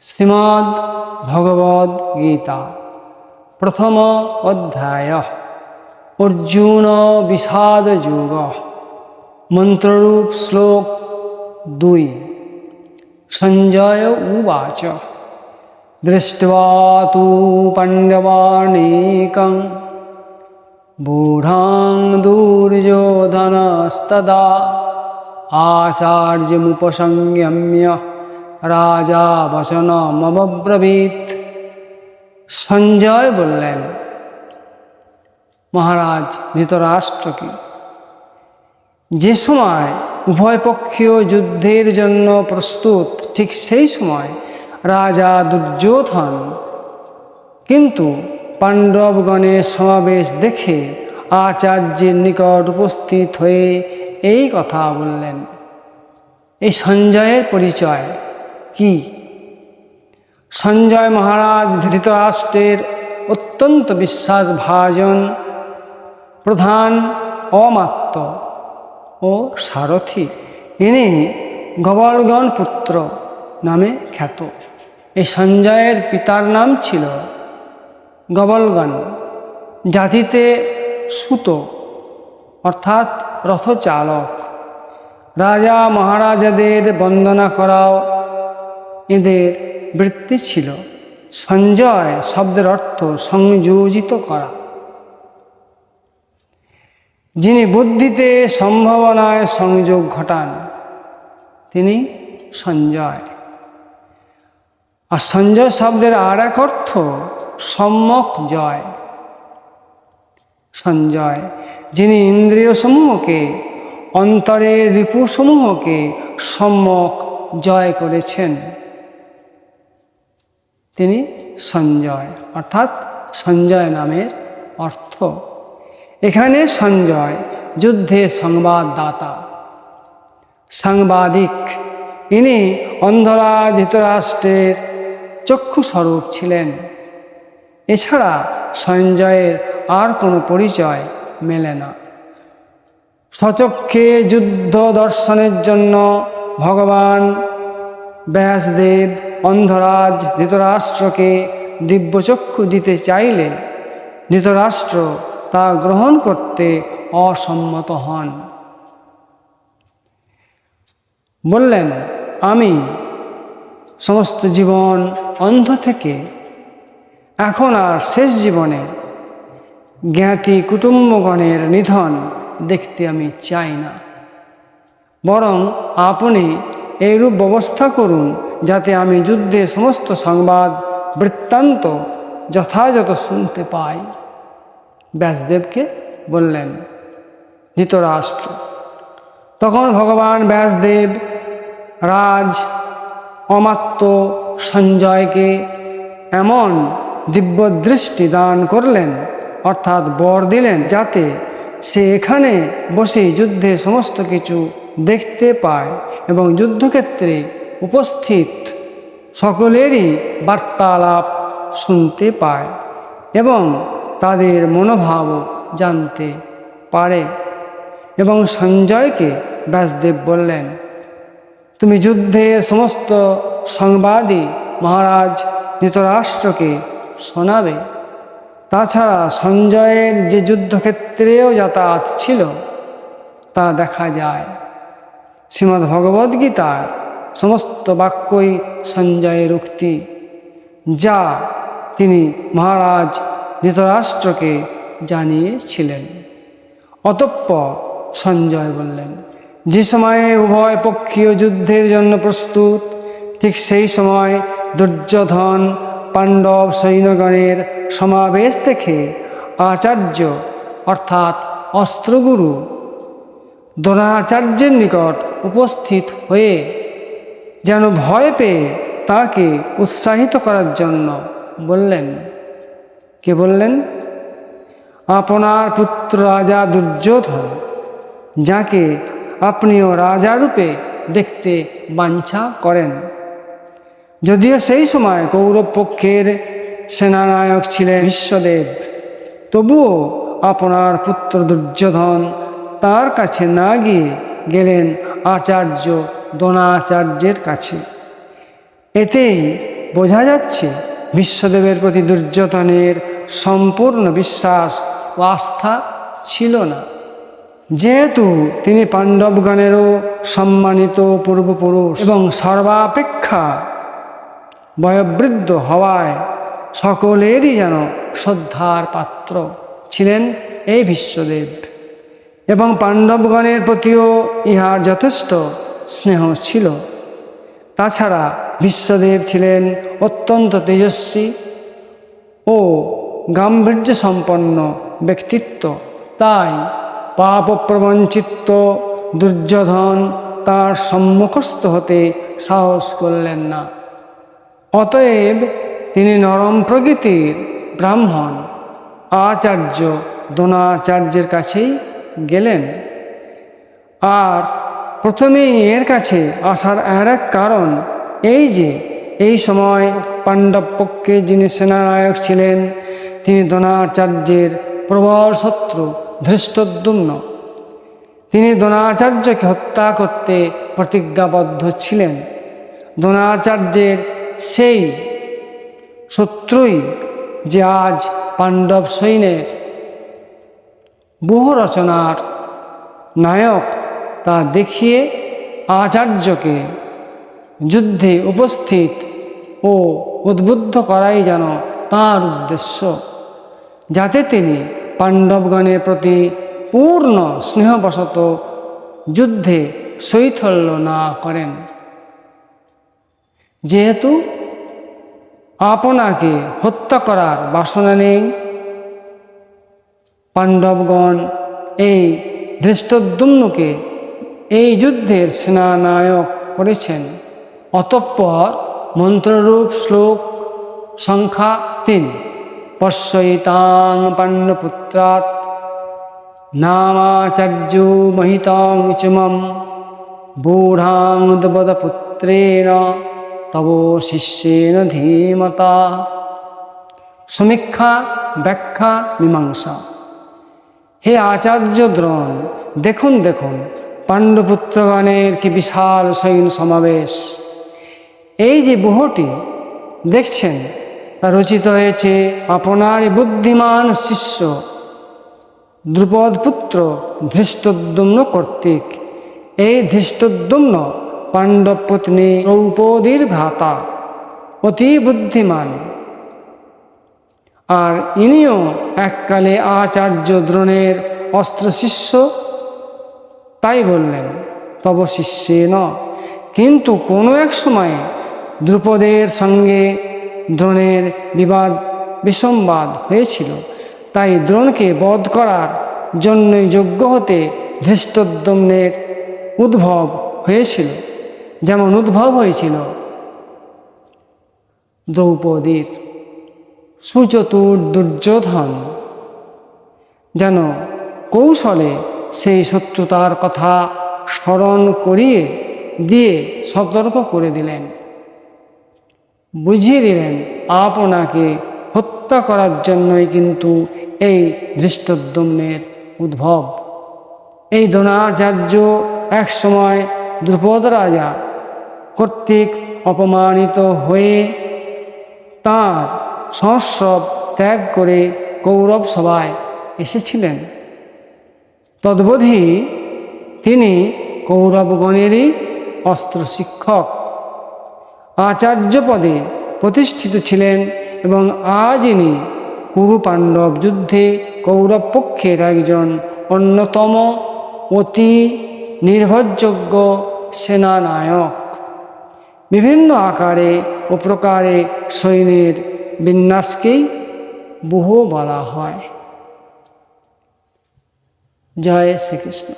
শ্রীমদ্ ভগবদ গীতা প্রথম অধ্যায় অর্জুন বিষাদ যোগ মন্ত্ররূপ শ্লোক 2। সঞ্জয় উবাচ দৃष्ट्वा तु পাণ্ডবানীকং বূঢ়াং দুর্যোধনস্তদা আচার্যমুপসংযম্য রাজা বচনমব্রবীত। সঞ্জয় বললেন, মহারাজ ধৃতরাষ্ট্রকে, যে সময় উভয়পক্ষীয় যুদ্ধের জন্য প্রস্তুত, ঠিক সেই সময় রাজা দুর্যোধন কিন্তু পাণ্ডবগণের সমাবেশ দেখে আচার্যের নিকট উপস্থিত হয়ে এই কথা বললেন। এই সঞ্জয়ের পরিচয় কি? সঞ্জয় মহারাজ ধৃতরাষ্ট্রের অত্যন্ত বিশ্বাসভাজন প্রধান অমাত্য ও সারথি। ইনি গবলগণ পুত্র নামে খ্যাত। এই সঞ্জয়ের পিতার নাম ছিল গবলগণ, জাতিতে সুত অর্থাৎ রথচালক। রাজা মহারাজাদের বন্দনা করাও এদের বৃত্তি ছিল। সঞ্জয় শব্দের অর্থ সংযোজিত করা। যিনি বুদ্ধিতে সম্ভাবনায় সংযোগ ঘটান তিনি সঞ্জয়। আর সঞ্জয় শব্দের আর এক অর্থ সম্যক জয়। সঞ্জয় যিনি ইন্দ্রিয় সমূহকে, অন্তরের রিপুসমূহকে সম্যক জয় করেছেন তিনি সঞ্জয়, অর্থাৎ সঞ্জয় নামের অর্থ। এখানে সঞ্জয় যুদ্ধের সংবাদদাতা, সাংবাদিক। ইনি অন্ধরাজ ধৃতরাষ্ট্রের চক্ষুস্বরূপ ছিলেন। এছাড়া সঞ্জয়ের আর কোনো পরিচয় মেলে না। স্বচক্ষে যুদ্ধ দর্শনের জন্য ভগবান ব্যাসদেব অন্ধরাজ ধৃতরাষ্ট্রকে দিব্যচক্ষু দিতে চাইলে ধৃতরাষ্ট্র তা গ্রহণ করতে অসম্মত হন। বললেন, আমি সমস্ত জীবন অন্ধ থেকে এখন আর শেষ জীবনে জ্ঞাতি কুটুম্বগণের নিধন দেখতে আমি চাই না, বরং আপনি এইরূপ ব্যবস্থা করুন যাতে আমি যুদ্ধের সমস্ত সংবাদ বৃত্তান্ত যথাযথ শুনতে পাই। ব্যাসদেবকে বললেন ধৃতরাষ্ট্র। তখন ভগবান ব্যাসদেব রাজ অমাত্য সঞ্জয়কে এমন দিব্য দৃষ্টি দান করলেন, অর্থাৎ বর দিলেন, যাতে সে এখানে বসে যুদ্ধের সমস্ত কিছু দেখতে পায় এবং যুদ্ধক্ষেত্রে উপস্থিত সকলেরই বার্তালাপ শুনতে পায় এবং তাদের মনোভাবও জানতে পারে। এবং সঞ্জয়কে ব্যাসদেব বললেন, তুমি যুদ্ধের সমস্ত সংবাদই মহারাজ ধৃতরাষ্ট্রকে শোনাবে। তাছাড়া সঞ্জয়ের যে যুদ্ধক্ষেত্রেও যাতায়াত ছিল তা দেখা যায়। শ্রীমদ্ ভগবদ্গীতার সমস্ত বাক্যই সঞ্জয়ের উক্তি, যা তিনি মহারাজ ধৃতরাষ্ট্রকে জানিয়েছিলেন। অতঃপর সঞ্জয় বললেন, যে সময়ে উভয় পক্ষীয় যুদ্ধের জন্য প্রস্তুত, ঠিক সেই সময় দুর্যোধন পাণ্ডব সৈন্যগণের সমাবেশ দেখে আচার্য অর্থাৎ অস্ত্রগুরু দ্রোণাচার্যের নিকট উপস্থিত হয়ে যেন ভয় পেয়ে তাকে উৎসাহিত করার জন্য বললেন। কে বললেন? আপনার পুত্র রাজা দুর্যোধন, যাকে আপনিও রাজারূপে দেখতে বাঞ্ছা করেন। যদিও সেই সময় কৌরব পক্ষের সেনানায়ক ছিলেন ভীষ্মদেব, তবুও আপনার পুত্র দুর্যোধন তার কাছে না গিয়ে গেলেন আচার্য দ্রোণাচার্যের কাছে। এতেই বোঝা যাচ্ছে ভীষ্মদেবের প্রতি দুর্যোধনের সম্পূর্ণ বিশ্বাস ও আস্থা ছিল না। যেহেতু তিনি পাণ্ডবগণেরও সম্মানিত পূর্বপুরুষ এবং সর্বাপেক্ষা বয়োবৃদ্ধ হওয়ায় সকলেরই যেন শ্রদ্ধার পাত্র ছিলেন এই ভীষ্মদেব, এবং পাণ্ডবগণের প্রতিও ইহার যথেষ্ট স্নেহ ছিল। তাছাড়া ভীষ্মদেব ছিলেন অত্যন্ত তেজস্বী ও গাম্ভীর্য সম্পন্ন ব্যক্তিত্ব। তাই পাপপ্রবঞ্চিত দুর্যোধন তার সম্মুখস্থ হতে সাহস করলেন না। অতএব তিনি নরম প্রকৃতির ব্রাহ্মণ আচার্য দ্রোণাচার্যের কাছেই গেলেন। আর প্রথমেই এর কাছে আসার আর এক কারণ এই যে এই সময় পাণ্ডব পক্ষে যিনি সেনানায়ক ছিলেন তিনি দ্রোণাচার্যের প্রবল শত্রু ধৃষ্টদ্যুম্ন। তিনি দ্রোণাচার্যকে হত্যা করতে প্রতিজ্ঞাবদ্ধ ছিলেন। দ্রোণাচার্যের সেই শত্রুই যে আজ পাণ্ডব সৈন্যের বহু রচনার নায়ক, তা দেখিয়ে আচার্যকে যুদ্ধে উপস্থিত ও উদ্বুদ্ধ করাই যেন তাঁর উদ্দেশ্য, যাতে তিনি পাণ্ডবগণের প্রতি পূর্ণ স্নেহবশত যুদ্ধে শৈথল্য না করেন। যেহেতু আপনাকে হত্যা করার বাসনা নেই, পাণ্ডবগণ এই ধৃষ্টদ্যুম্নকে এই যুদ্ধের সেনানায়ক করেছেন। অতঃপর মন্ত্ররূপ শ্লোক সংখ্যা ৩ পশ্যয়িতাং পাণ্ডপুত্রাৎ নামাচার্য মহিতাং চমম বূঢ়াং দ্বদপুত্রেণ তব শিষ্যেন ধীমতা। সমীক্ষা ব্যাখ্যা মীমাংসা। হে আচার্য দ্রোণ, দেখুন দেখুন পাণ্ডুপুত্রগণের কি বিশাল সৈন্য সমাবেশ। এই যে বহুটি দেখছেন তা রচিত হয়েছে আপনারই বুদ্ধিমান শিষ্য দ্রুপদপুত্র ধৃষ্টদ্যুম্ন কর্তৃক। এই ধৃষ্টদ্যুম্ন পাণ্ডব পত্নী দ্রৌপদীর ভ্রাতা, অতি বুদ্ধিমান। আর ইনিও এককালে আচার্য দ্রোণের অস্ত্রশিষ্য। তাই বললেন তব শিষ্যেন। কিন্তু কোনো এক সময়ে দ্রুপদের সঙ্গে দ্রোণের বিসম্বাদ হয়েছিল। তাই দ্রোণকে বধ করার জন্যই যজ্ঞ হতে ধৃষ্টদ্যুম্নের উদ্ভব হয়েছিল, যেমন উদ্ভব হয়েছিল দ্রৌপদীর। সুচতুর দুর্যোধন যেন কৌশলে সেই শত্রুতার কথা স্মরণ করিয়ে দিয়ে সতর্ক করে দিলেন, বুঝিয়ে দিলেন আপনাকে হত্যা করার জন্যই কিন্তু এই ধৃষ্টদ্যুম্নের উদ্ভব। এই দ্রোণাচার্য এক সময় দ্রুপদ রাজা কর্তৃক অপমানিত হয়ে তাঁর সহস্রব ত্যাগ করে কৌরব সভায় এসেছিলেন। তদ্বধি তিনি কৌরবগণেরই অস্ত্র শিক্ষক আচার্য পদে প্রতিষ্ঠিত ছিলেন, এবং আজ ইনি কুরু পাণ্ডব যুদ্ধে কৌরব পক্ষের একজন অন্যতম অতি নির্ভরযোগ্য সেনানায়ক। বিভিন্ন আকারে ও প্রকারে সৈন্যের বিন্যাসকেই বহু বলা হয়। জয় শ্রীকৃষ্ণ।